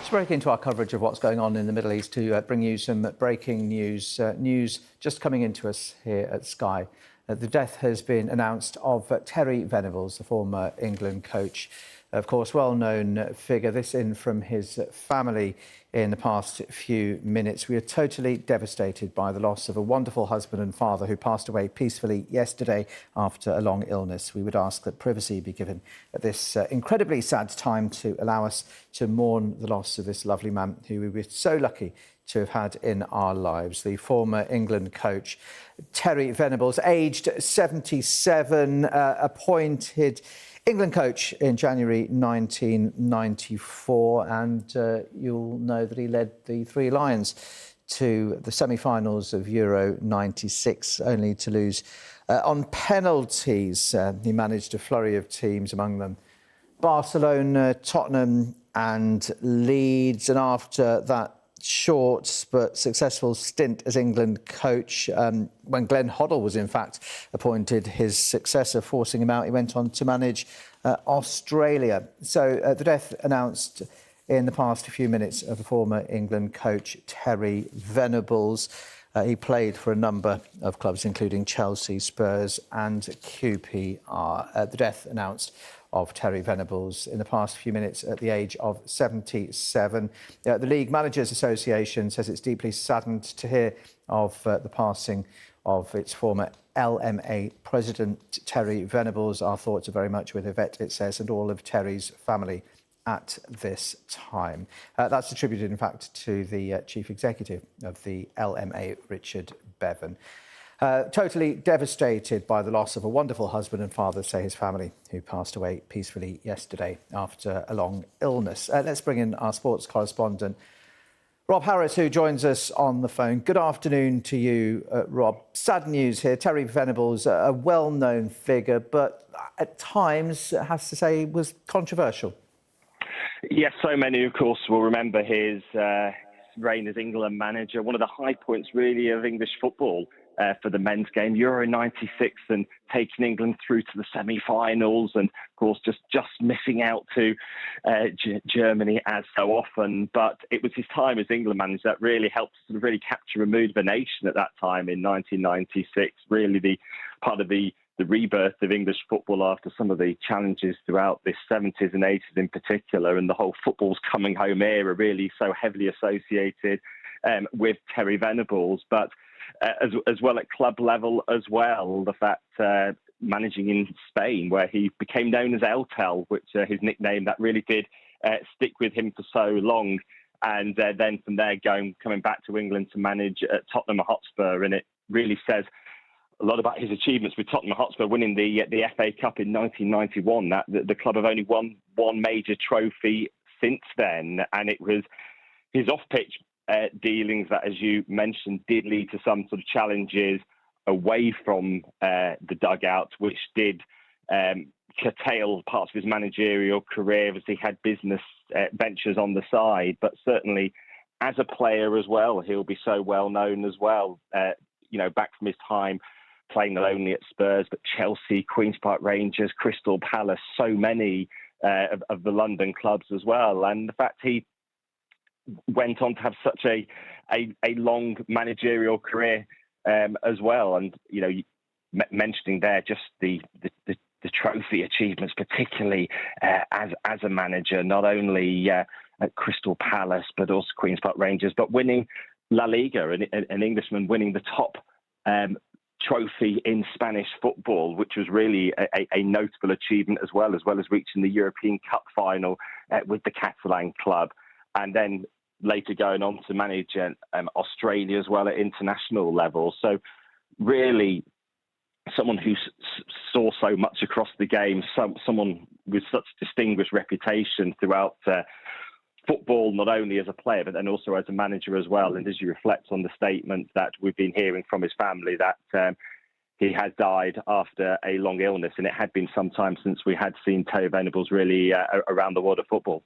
Let's break into our coverage of what's going on in the Middle East to bring you some breaking news. News just coming into us here at Sky. The death has been announced of Terry Venables, the former England coach. Of course, well-known figure. This in from his family in the past few minutes. We are totally devastated by the loss of a wonderful husband and father who passed away peacefully yesterday after a long illness. We would ask that privacy be given at this incredibly sad time to allow us to mourn the loss of this lovely man who we were so lucky to have had in our lives. The former England coach, Terry Venables, aged 77, appointed England coach in January 1994, and you'll know that he led the Three Lions to the semi-finals of Euro 96, only to lose on penalties. He managed a flurry of teams, among them Barcelona, Tottenham and Leeds, and after that short but successful stint as England coach, when Glenn Hoddle was in fact appointed his successor, forcing him out, he went on to manage Australia. So the death announced in the past few minutes of the former England coach Terry Venables. He played for a number of clubs, including Chelsea, Spurs and QPR. The death announced of Terry Venables in the past few minutes at the age of 77. The League Managers Association says it's deeply saddened to hear of the passing of its former LMA president, Terry Venables. Our thoughts are very much with Yvette, it says, and all of Terry's family at this time. That's attributed, in fact, to the chief executive of the LMA, Richard Bevan. Totally devastated by the loss of a wonderful husband and father, say his family, who passed away peacefully yesterday after a long illness. Let's bring in our sports correspondent, Rob Harris, who joins us on the phone. Good afternoon to you, Rob. Sad news here. Terry Venables, a well-known figure, but at times, it has to say, was controversial. Yes, so many, of course, will remember his reign as England manager. One of the high points, really, of English football for the men's game, Euro 96, and taking England through to the semi-finals, and of course just missing out to Germany as so often. But it was his time as England manager that really helped sort of really capture a mood of a nation at that time in 1996. Really the part of the rebirth of English football after some of the challenges throughout the 70s and 80s in particular, and the whole football's coming home era really so heavily associated with Terry Venables. But as well at club level as well, the fact managing in Spain, where he became known as El Tel, which his nickname that really did stick with him for so long. And then from there coming back to England to manage at Tottenham Hotspur, and it really says a lot about his achievements with Tottenham Hotspur, winning the FA Cup in 1991. That the club have only won one major trophy since then, and it was his off-pitch dealings that, as you mentioned, did lead to some sort of challenges away from the dugout, which did curtail parts of his managerial career as he had business ventures on the side. But certainly, as a player as well, he'll be so well known as well. Back from his time playing not only at Spurs, but Chelsea, Queen's Park Rangers, Crystal Palace, so many of the London clubs as well. And the fact he went on to have such a long managerial career as well. And, mentioning there just the trophy achievements, particularly as a manager, not only at Crystal Palace, but also Queen's Park Rangers, but winning La Liga, an Englishman winning the top trophy in Spanish football, which was really a notable achievement as well as reaching the European Cup final with the Catalan club, and then later going on to manage Australia as well at international level. So really someone who saw so much across the game, someone with such distinguished reputation throughout football, not only as a player, but then also as a manager as well. And as you reflect on the statement that we've been hearing from his family, that he has died after a long illness, and it had been some time since we had seen Terry Venables really around the world of football.